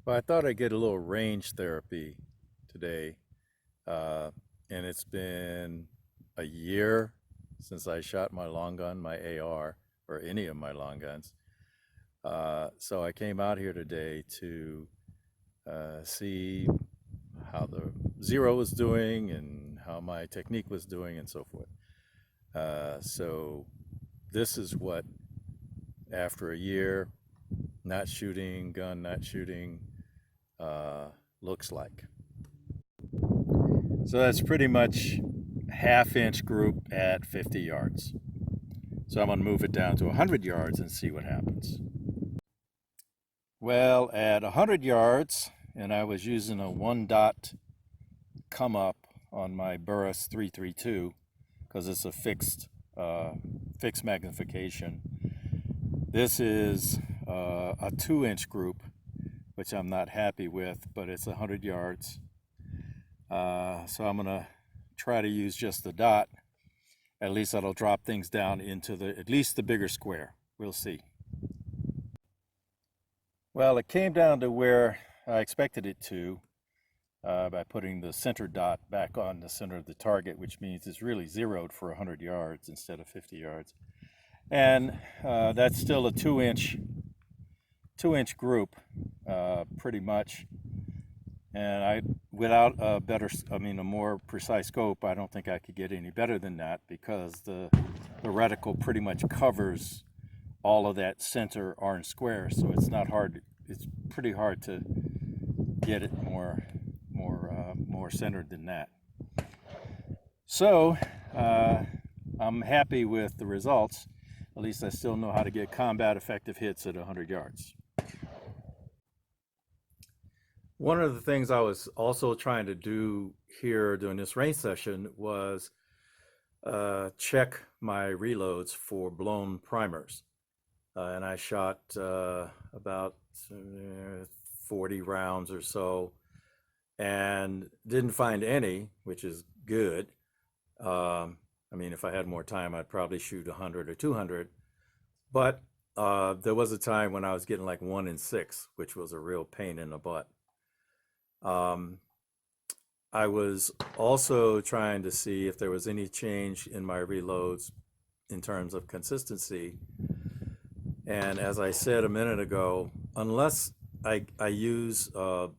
Well, I thought I'd get a little range therapy today. And it's been a year since I shot my long gun, my AR, or any of my long guns. So I came out here today to see how the zero was doing and how my technique was doing and so forth. So this is what, after a year, not shooting, gun not shooting, looks like. So that's pretty much half-inch group at 50 yards. So I'm going to move it down to 100 yards and see what happens. Well, at 100 yards, and I was using a 1-dot come up on my Burris 332 because it's a fixed magnification. This is a 2-inch group, which I'm not happy with, but it's 100 yards. So I'm going to try to use just the dot. At least that'll drop things down into at least the bigger square. We'll see. Well, it came down to where I expected it to by putting the center dot back on the center of the target, which means it's really zeroed for 100 yards instead of 50 yards. And that's still a 2-inch group, pretty much. And without a more precise scope, I don't think I could get any better than that, because the reticle pretty much covers all of that center orange square. So it's not hard. It's pretty hard to get it more centered than that. So I'm happy with the results. At least I still know how to get combat effective hits at 100 yards. One of the things I was also trying to do here during this range session was check my reloads for blown primers. And I shot about 40 rounds or so and didn't find any, which is good. I mean, if I had more time, I'd probably shoot 100 or 200. But there was a time when I was getting like 1 in 6, which was a real pain in the butt. I was also trying to see if there was any change in my reloads in terms of consistency. And as I said a minute ago, unless I use an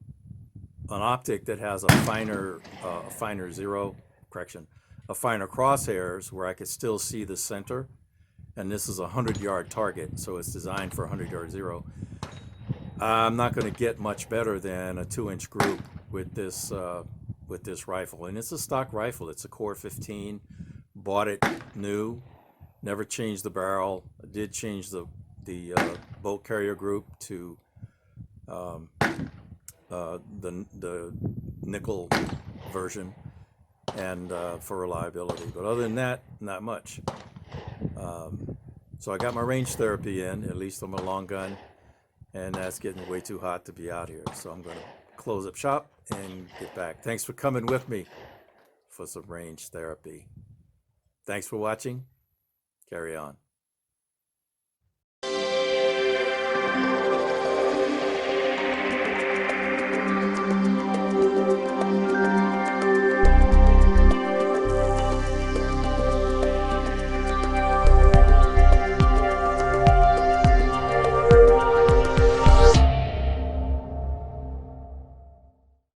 optic that has a finer crosshairs where I could still see the center, and this is a 100-yard target, so it's designed for 100-yard zero, I'm not going to get much better than a 2-inch group with this rifle. And it's a stock rifle. It's a Core 15. Bought it new. Never changed the barrel. I did change the bolt carrier group to the nickel version, and for reliability. But other than that, not much. So I got my range therapy in, at least on my long gun. And that's getting way too hot to be out here. So I'm going to close up shop and get back. Thanks for coming with me for some range therapy. Thanks for watching. Carry on.